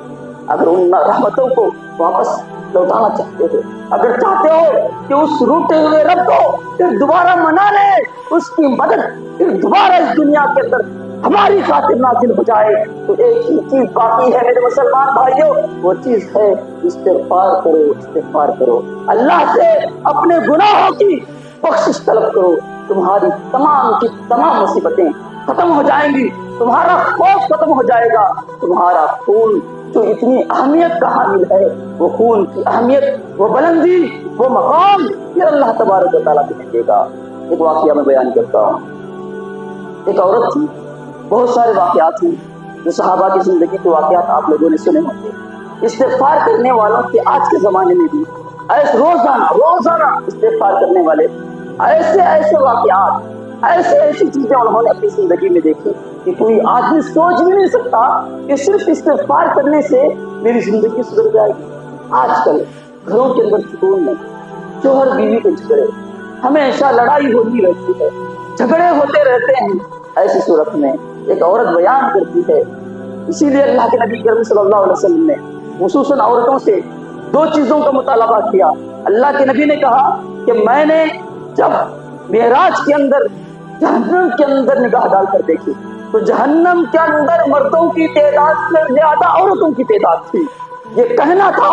اگر ان رحمتوں کو واپس لوٹانا چاہتے ہو، اگر چاہتے ہو کہ اس روٹے ہوئے رب کو پھر دوبارہ منا لے، اس کی مدد پھر دوبارہ اس دنیا کے اندر ہماری خاطر نازل ہو جائے، تو ایک ہی چیز باقی ہے میرے مسلمان بھائیوں، وہ چیز ہے استغفار کرو، استغفار کرو، اللہ سے اپنے گناہوں کی بخشش طلب کرو، تمہاری تمام کی تمام مصیبتیں ختم ہو جائیں گی، تمہارا خوف ختم ہو جائے گا، تمہارا خون جو اتنی اہمیت کا حامل ہے، وہ خون کی اہمیت، وہ بلندی، وہ مقام پھر اللہ تبارک و تعالیٰ تمہیں دے گا۔ ایک واقعہ میں بیان کرتا ہوں۔ ایک عورت تھی، بہت سارے واقعات ہیں جو صحابہ کی زندگی کے واقعات آپ لوگوں نے سنے ہوں گے۔ استغفار کرنے والوں کے آج کے زمانے میں بھی روزانہ استغفار کرنے والے ایسے واقعات، ایسی چیزیں انہوں نے اپنی زندگی میں دیکھی کہ کوئی آدمی سوچ بھی نہیں سکتا کہ صرف استغفار کرنے سے میری زندگی سدھر جائے گی۔ آج کل گھروں کے اندر سکون نہیں، شوہر بیوی کے جھگڑے، ہمیشہ لڑائی ہوتی رہتی ہے، جھگڑے ہوتے رہتے ہیں۔ ایسی صورت میں ایک عورت بیان کرتی ہے، اسی لیے اللہ کے نبی کریم صلی اللہ علیہ وسلم نے خصوصاً عورتوں سے 2 چیزوں کا مطالبہ کیا۔ اللہ کے نبی نے کہا کہ میں نے جب معراج کے اندر جہنم کے اندر نگاہ ڈال کر دیکھی تو جہنم کے اندر مردوں کی تعداد سے زیادہ عورتوں کی تعداد تھی۔ یہ کہنا تھا،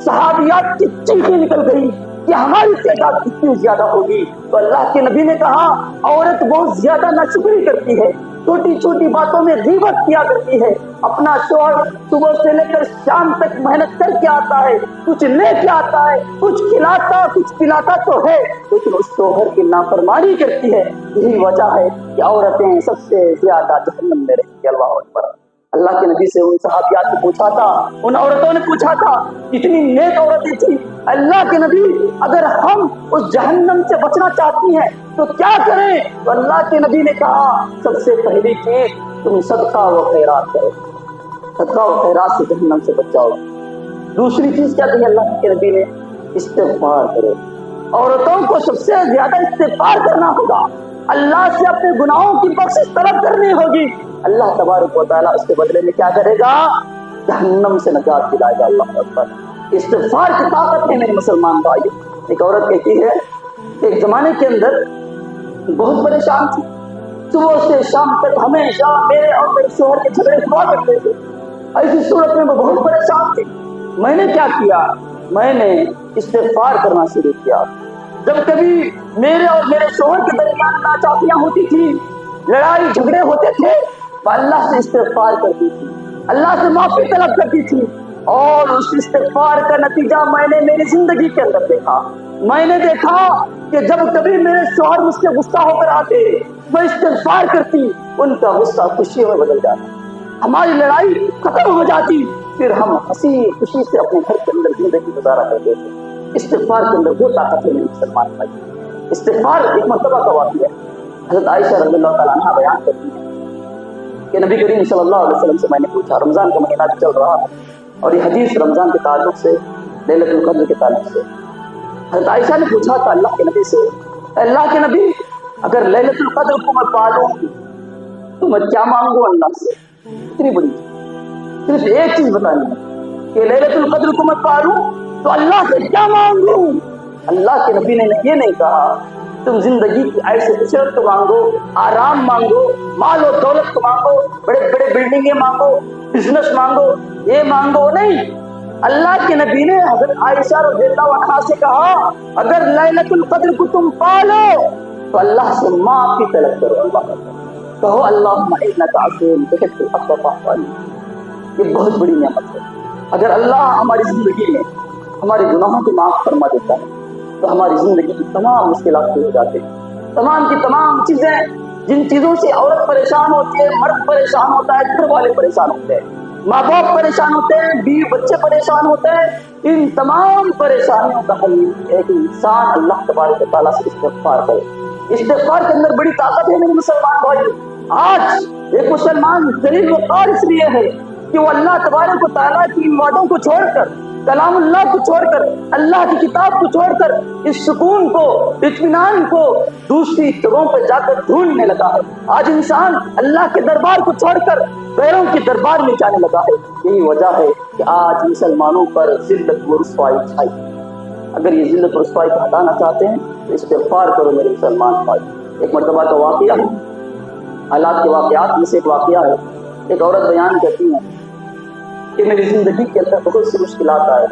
صحابیات کی چیخیں نکل گئی کہ ہماری تعداد کتنی زیادہ ہوگی۔ تو اللہ کے نبی نے کہا عورت بہت زیادہ ناشکری کرتی ہے، چھوٹی چھوٹی باتوں میں غیبت کیا کرتی ہے، اپنا شوہر صبح سے لے کر شام تک محنت کر کے آتا ہے، کچھ لے کے آتا ہے، کچھ کھلاتا کچھ پلاتا تو ہے، لیکن اس شوہر کی نافرمانی کرتی ہے۔ یہی وجہ ہے کہ عورتیں سب سے زیادہ جہنم میں رہیں گی۔ اللہ اکبر۔ اللہ کے نبی سے ان صحابیات نے پوچھا تھا، ان عورتوں نے پوچھا تھا، اتنی نیک عورتیں تھی، اللہ کے نبی اگر ہم اس جہنم سے بچنا چاہتی ہیں تو کیا کریں؟ تو اللہ کے نبی نے کہا سب سے پہلی چیز تم صدقہ و خیرات کرو، صدقہ و خیرات سے جہنم سے بچ جاؤ۔ دوسری چیز کیا کہی اللہ کے نبی نے؟ استغفار کرو۔ عورتوں کو سب سے زیادہ استغفار کرنا ہوگا، اللہ سے اپنے گناہوں کی بخشش طلب کرنی ہوگی۔ اللہ تبارک و تعالیٰ اس کے بدلے میں کیا کرے گا؟ جہنم سے نجات دلائے گا۔ اللہ اکبر۔ استغفار کی طاقت ہے میرے مسلمان بھائی۔ ایک عورت کہتی ہے ایک زمانے کے اندر بہت پریشان تھی، صبح سے شام تک ہمیشہ میرے اور میرے شوہر کے جھگڑے ہوا کرتے تھے، ایسی صورت میں وہ بہت پریشان تھی۔ میں نے کیا کیا؟ میں نے استغفار کرنا شروع کیا۔ جب کبھی میرے اور میرے شوہر کے درمیان ناچاکیاں ہوتی تھی، لڑائی جھگڑے ہوتے تھے، تو اللہ سے استغفار کرتی تھی، اللہ سے معافی طلب کرتی تھی، اور اس استغفار کا نتیجہ میں نے میری زندگی کے اندر دیکھا۔ میں نے دیکھا کہ جب کبھی میرے شوہر مجھ سے غصہ ہو کر آتے، میں استغفار کرتی، ان کا غصہ خوشی میں بدل جاتا، ہماری لڑائی ختم ہو جاتی، پھر ہم ہنسی خوشی سے اپنے گھر کے اندر زندگی گزارا کرتے تھے۔ استغفار کے اندر وہ طاقت ہے میرے مسلمان بھائی۔ استغفار ایک مرتبہ کا واقعہ ہے۔ حضرت عائشہ رضی اللہ تعالیٰ عنہا بیان کرتی ہیں کہ نبی کریم صلی اللہ علیہ وسلم سے میں نے پوچھا، رمضان کا مہینہ چل رہا ہے اور یہ حدیث رمضان کے تعلق سے، لیلۃ القدر کے تعلق سے، حضرت عائشہ نے پوچھا تھا اللہ کے نبی سے، اللہ کے نبی اگر لیلۃ القدر کو میں پالوں تو میں کیا مانگوں اللہ سے؟ اتنی بڑی صرف ایک چیز بتانی ہے کہ لیلۃ القدر کو میں پالوں تو اللہ سے کیا مانگوں؟ اللہ کے نبی نے یہ نہیں کہا تم زندگی کی ایسے عشرت کو مانگو، آرام مانگو، مال و دولت کو مانگو، بڑے بڑے بلڈنگیں مانگو، بزنس مانگو، یہ مانگو نہیں۔ اللہ کے نبی نے حضرت عائشہ رضی اللہ عنہا سے کہا اگر لیلۃ القدر کو تم پالو تو اللہ سے معافی طلب کرو، اللہ کہو اللہم انک عفو تحب العفو فاعف عنی۔ یہ بہت بڑی نعمت ہے۔ اگر اللہ ہماری زندگی میں ہمارے گناہوں کو معاف فرما دیتا ہے، تو ہماری زندگی کی تمام مشکلات دور ہو جاتے ہیں. تمام کی تمام چیزیں جن چیزوں سے عورت پریشان ہوتی ہے, مرد پریشان ہوتا ہے, گھر والے پریشان ہوتے ہیں, ماں باپ پریشان ہوتے ہیں, بیوی بچے پریشان ہوتے ہیں, ان تمام پریشانیوں کا حل ہے کہ انسان اللہ تبارک و تعالیٰ سے استغفار کرے. استغفار کے اندر بڑی طاقت ہے میرے مسلمان بھائی. آج ایک مسلمان ذلیل وقار اس لیے ہے کہ وہ اللہ تبارک و تعالیٰ کی وعدوں کو چھوڑ کر, کلام اللہ کو چھوڑ کر, اللہ کی کتاب کو چھوڑ کر اس سکون کو, اطمینان کو دوسری جگہوں پہ جا کر ڈھونڈنے لگا ہے. آج انسان اللہ کے دربار کو چھوڑ کر غیروں کے دربار میں جانے لگا ہے. یہی وجہ ہے کہ آج مسلمانوں پر ذلت و رسوائی چھائی. اگر یہ ذلت و رسوائی کو ہٹانا چاہتے ہیں تو استغفار کرو میرے مسلمان بھائی. ایک مرتبہ کا واقعہ ہے, حالات کے واقعات میں سے ایک واقعہ ہے. ایک عورت بیان کرتی ہے کہ میری زندگی کے اندر بہت سی مشکلات آئے.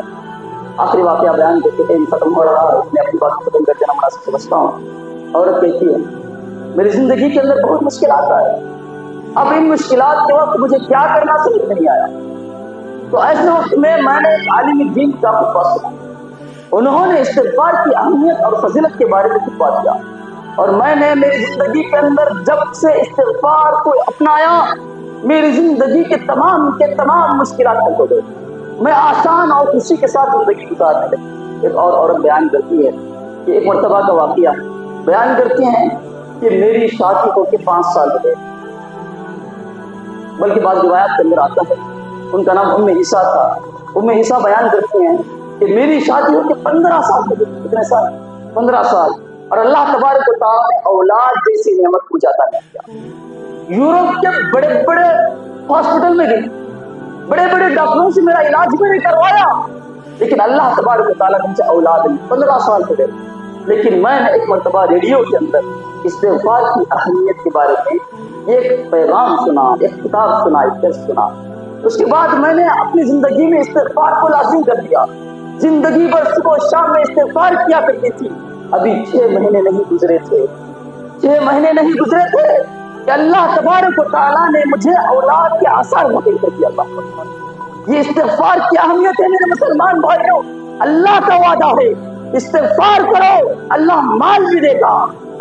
آخری واقعہ بیان کرتے ٹائم ختم ہو رہا ہے, میں اپنی بات ختم کر کے مناسب سمجھتا ہوں. عورت کہتی ہے میری زندگی کے اندر بہت مشکلات آئے, اب ان مشکلات کے وقت مجھے کیا کرنا سمجھ نہیں آیا. تو ایسے وقت میں نے ایک عالم دین کا خطبہ سنا. انہوں نے استغفار کی اہمیت اور فضیلت کے بارے میں خطبہ دیا, اور میں نے میری زندگی کے اندر جب سے استغفار کو اپنایا میری زندگی کے تمام مشکلات حل ہو گئی. میں آسان اور خوشی کے ساتھ زندگی گزارنے لگی. ایک اور عورت بیان کرتی ہے کہ ایک مرتبہ کا واقعہ بیان کرتی ہیں کہ میری شادی ہو کے 5 سال ہو گئے, بلکہ بعض روایات کے اندر آتا ہے ان کا نام ام عیسیٰ تھا. ام عیسیٰ بیان کرتی ہیں کہ میری شادی ہو کے 15 سال ہو گئے. کتنے سال؟ 15 سال. اور اللہ تبارک و تعالیٰ نے اولاد جیسی نعمت مجھے عطا نہیں کیا. یورپ کے بڑے بڑے ہاسپٹل میں گئی, بڑے بڑے ڈاکٹروں سے میرا علاج بھی نہیں کروایا, لیکن اللہ تبارک و تعالیٰ نے مجھے اولاد نہیں. 15 سال ہو گئے. لیکن میں نے ایک مرتبہ ریڈیو کے اندر استغفار کی اہمیت کے بارے میں ایک پیغام سنا, ایک کتاب سنا, ایک درس سنا. اس کے بعد میں نے اپنی زندگی میں استغفار کو لازم کر دیا. زندگی بھر صبح و شام میں استغفار کیا کرتی تھی. ابھی 6 مہینے نہیں گزرے تھے, 6 مہینے نہیں گزرے تھے کہ اللہ تبارک و تعالیٰ نے مجھے اولاد کے آثار واقع کر دیا. اللہ, یہ استغفار کی اہمیت ہے میرے مسلمان بھائیوں. اللہ کا وعدہ ہے استغفار کرو, اللہ مال بھی دے گا,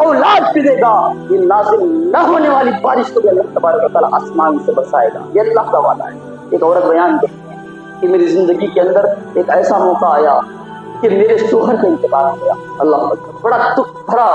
اولاد بھی دے گا. یہ نازل نہ ہونے والی بارش کو بھی اللہ تبارک و تعالیٰ آسمان سے برسائے گا. یہ اللہ کا وعدہ ہے. ایک عورت بیان کرتی ہے کہ میری زندگی کے اندر ایک ایسا موقع آیا کہ میرے شوہر کا انتقال ہو گیا. اللہ اکبر, بڑا دکھ بھرا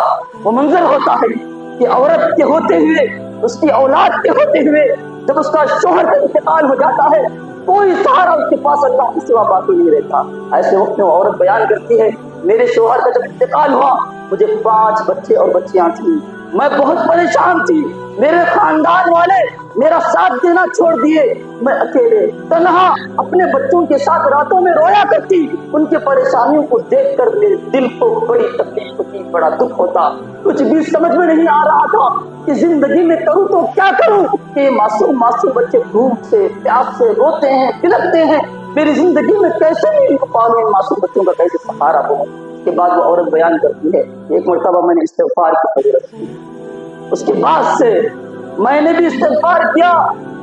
وہ منظر ہوتا ہے کہ عورت کے ہوتے ہوئے, اس کی اولاد کے ہوتے ہوئے جب اس کا شوہر کا انتقال ہو جاتا ہے, کوئی سہارا اس کے پاس اللہ کے سوا باقی نہیں رہتا. ایسے وقت میں وہ عورت بیان کرتی ہے میرے شوہر کا جب انتقال ہوا مجھے 5 بچے اور بچیاں تھیں. میں بہت پریشان تھی. میرے خاندان والے میرا ساتھ دینا چھوڑ دیے. میں اکیلے تنہا اپنے بچوں کے ساتھ راتوں میں رویا کرتی. ان کے پریشانیوں کو دیکھ کر میرے دل کو بڑی تکلیف ہوتی, بڑا دکھ ہوتا. کچھ بھی سمجھ میں نہیں آ رہا تھا کہ زندگی میں کروں تو کیا کروں کہ معصوم بچے بھوک سے, پیاس سے روتے ہیں, بلکتے ہیں. میری زندگی میں کیسے ان کو پالوں, ان معصوم بچوں کا کیسے سہارا ہو. اس کے بعد وہ عورت بیان کرتی ہے ایک مرتبہ میں نے استغفار کی فضیلت کی. اس کے بعد سے میں نے بھی استغفار کیا,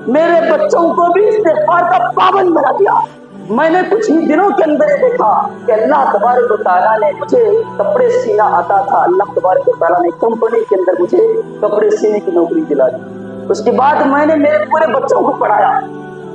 میرے بچوں کو بھی استغفار کا پابند بنا دیا. میں نے کچھ ہی دنوں کے اندر یہ دیکھا کہ اللہ تبارک و تعالیٰ نے مجھے کپڑے سینا آتا تھا. اللہ تبارک و تعالیٰ نے کمپنی کے اندر مجھے کپڑے سینے کی نوکری دلا دی. اس کے بعد میں نے میرے پورے بچوں کو پڑھایا.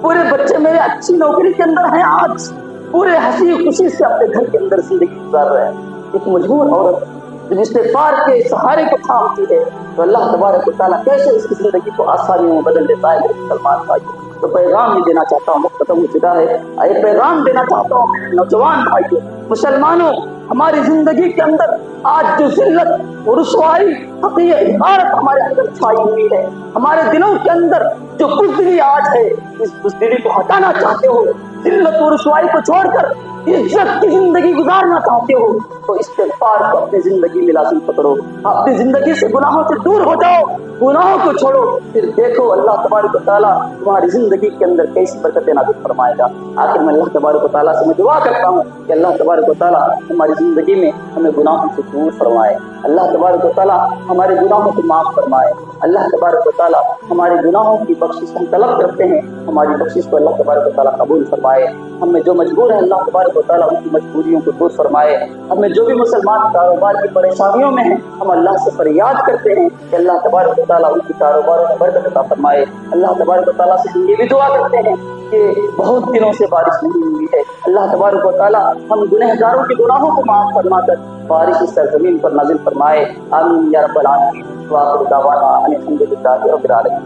پورے بچے میرے اچھی نوکری کے اندر ہیں, آج پورے ہنسی خوشی سے اپنے گھر کے اندر زندگی گزار رہے ہیں. ایک مجبور عورت جب استغفار کے سہارے کو تھامتی ہے تو اللہ تبارک و تعالیٰ کیسے اس کی زندگی کو آسانیوں میں بدل دیتا ہے. میرے مسلمان بھائی, تو پیغام یہ دینا چاہتا ہوں, وقت ختم ہو چکا ہے. یہ پیغام دینا چاہتا ہوں میرے نوجوان بھائیوں, مسلمانوں, ہماری زندگی کے اندر آج جو ذلت اور رسوائی حقیقت عبارت ہمارے اندر چھائی ہوئی ہے, ہمارے دلوں کے اندر جو بزدلی آج ہے, اس بزدلی کو ہٹانا چاہتے ہو, ذلت اور رسوائی کو چھوڑ کر عزت کی زندگی گزارنا چاہتے ہو تو استغفار کو اپنی زندگی میں لازم پکڑو. اپنی زندگی سے گناہوں سے دور ہو جاؤ, گناہوں کو چھوڑو, پھر دیکھو اللہ تبارک و تعالیٰ تمہاری زندگی کے اندر کیسی برکتیں نازل فرمائے گا. آخر میں اللہ تبارک و تعالیٰ سے میں دعا کرتا ہوں کہ اللہ تبارک و تعالیٰ ہماری زندگی میں ہمیں گناہوں سے دور فرمائے. اللہ تبارک و تعالیٰ ہمارے گناہوں کو معاف فرمائے. اللہ تبارک و تعالیٰ ہمارے گناہوں کی بخشش ہم طلب کرتے ہیں, ہماری بخشش کو اللہ تبارک و تعالیٰ قبول فرمائے. ہم میں جو مجبور ہے اللہ تبارک و تعالیٰ ان کی مجبوریوں کو دور فرمائے. ہمیں جو بھی مسلمان کاروبار کی پریشانیوں میں ہیں ہم اللہ سے فریاد کرتے ہیں کہ اللہ تبارک و تعالیٰ ان کی کاروباروں میں برکت عطا فرمائے. اللہ تبارک و تعالیٰ سے یہ بھی دعا کرتے ہیں کہ بہت دنوں سے بارش نہیں ہوئی ہے, اللہ تبارک و تعالیٰ ہم گنہگاروں کے گناہوں کو معاف فرما کر بارش اس سرزمین پر نازل فرمائے. آمین یا رب العالمین. وآخر دعوانا ان الحمد للہ رب العالمین.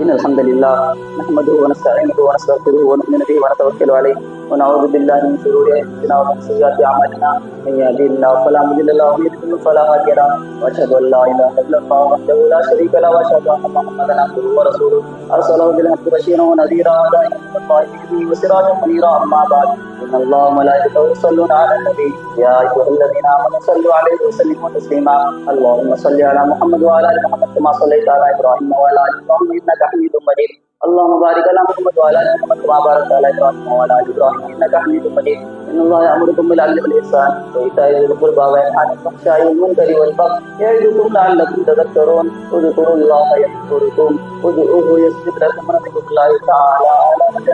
إن الحمد لله نحمده ونستعينه ونستغفره ونؤمن به ونتوكل عليه ونعوذ بالله من شرور أنفسنا ومن سيئات أعمالنا من يهده الله فلا مضل له ومن يضلل فلا هادي له وأشهد أن لا إله إلا الله وحده لا شريك له وأشهد أن محمدا عبده ورسوله أرسله بالحق بشيرا ونذيرا وداعيا إلى الله بإذنه وسراجا منيرا. أما بعد إن الله وملائكته يصلون على النبي يا أيها الذين آمنوا صلوا عليه وسلموا تسليما. اللهم صل على محمد وعلى آل محمد كما صليت على إبراهيم وعلى آل إبراهيم إنك حميد مجيد. اللهم بارك على محمد وعلى آل محمد كما باركت على إبراهيم وعلى آل إبراهيم إنك حميد مجيد. إن الله يأمركم بالعدل والإحسان وإيتاء ذي القربى وينهى عن الفحشاء والمنكر والبغي يعظكم لعلكم تذكرون. اذكروا الله يذكركم وادعوه يستجب لكم ونذكر الله تعالى على مدى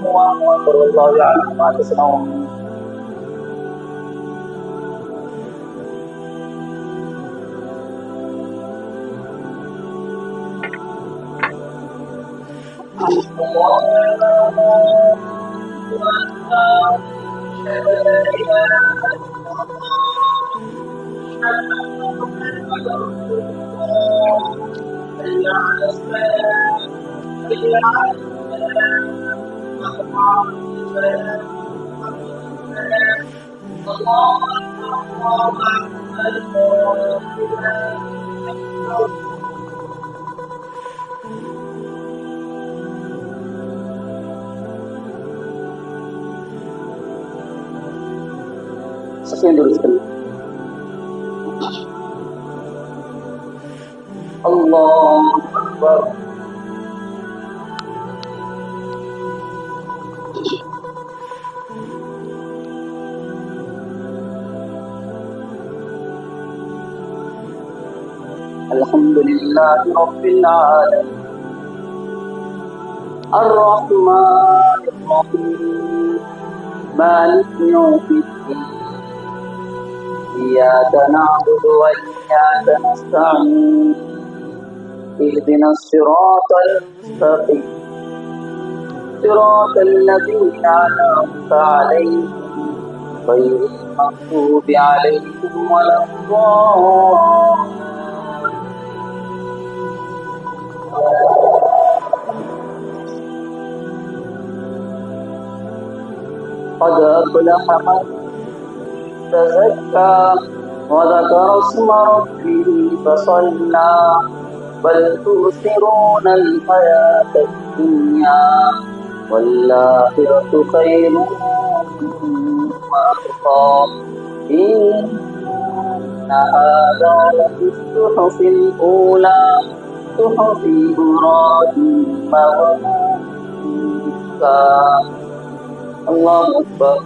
وآخر والله يعلم ما تصنعون. سفین درست کرنا. اللہ اکبر. الحمد للہ رب العالمین الرحمن الرحیم مالک یوم الدین إياك نعبد وإياك نستعين اهدنا الصراط المستقيم صراط الذين أنعمت عليهم غير المغضوب عليهم ولا الضالين. قد أفلح من تزكى وذكر اسم ربه فصلى بل تؤثرون الحياة الدنيا والآخرة خير وأبقى إن هذا لفي الصحف الأولى صحف إبراهيم وموسى. الله أكبر.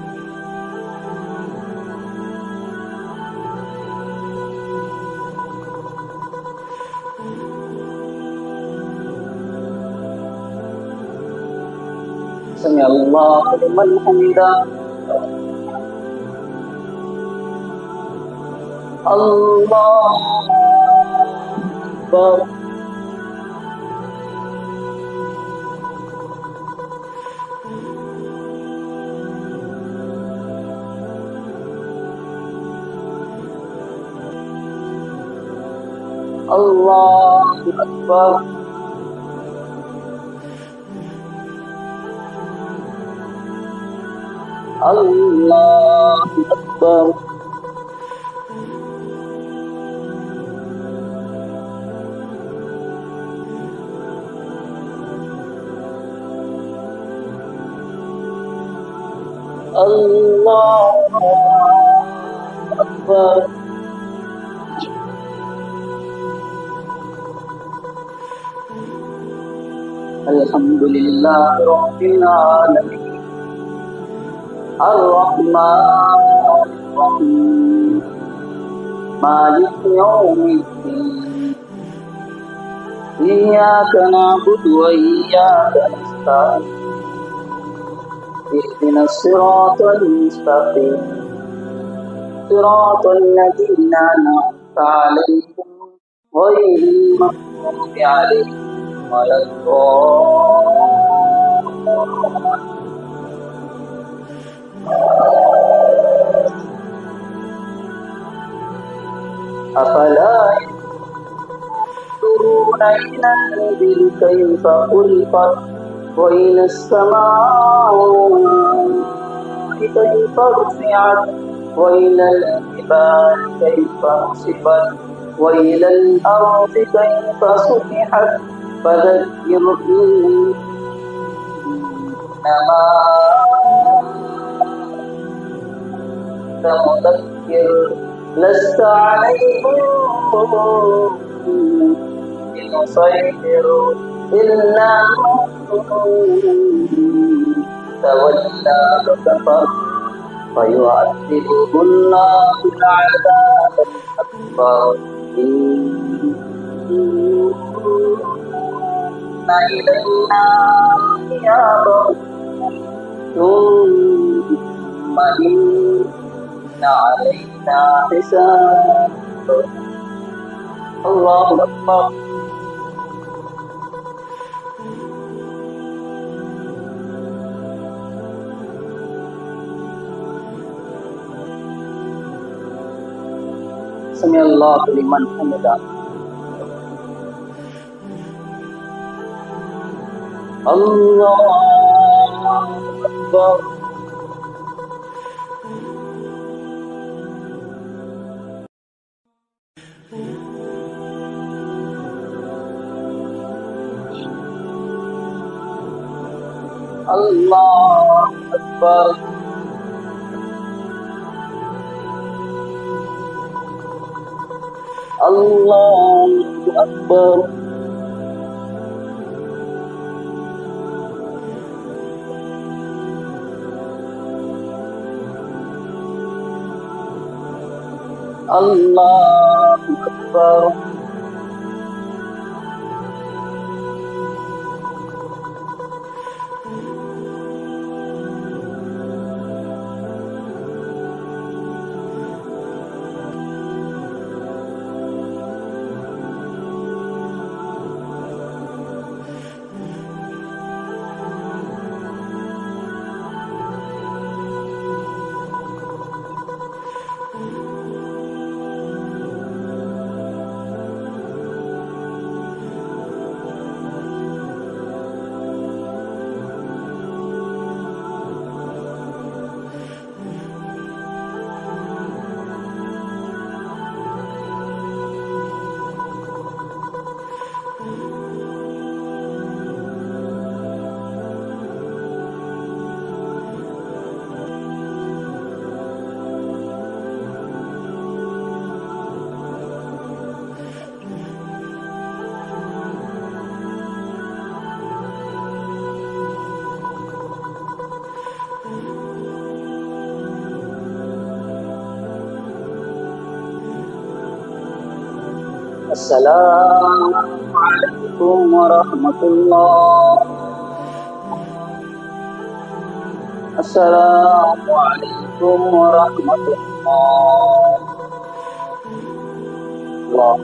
سمع الله لمن حمده. الله أكبر. الله أكبر. الله أكبر. الله أكبر. الحمد لله رب العالمين الرحمن الرحيم مالك يوم الدين إياك نعبد وإياك نستعين اهدنا الصراط المستقيم صراط الذين أنعمت عليهم غير المغضوب عليهم ولا الضالين. أفلا ينظرون إلى الإبل كيف خلقت وإلى السماء كيف رفعت وإلى الجبال كيف نصبت وإلى الأرض كيف سطحت فذكر إنما أنت مذكر لست عليهم بمسيطر إلا من تولى وكفر فيعذبه الله العذاب الأكبر إن إلينا إيابهم ثم إن علينا حسابهم. الله أكبر. سمع الله لمن حمده. الله أكبر. الله أكبر. الله أكبر. الله أكبر. السلام عليكم ورحمة الله. السلام عليكم ورحمة الله. الله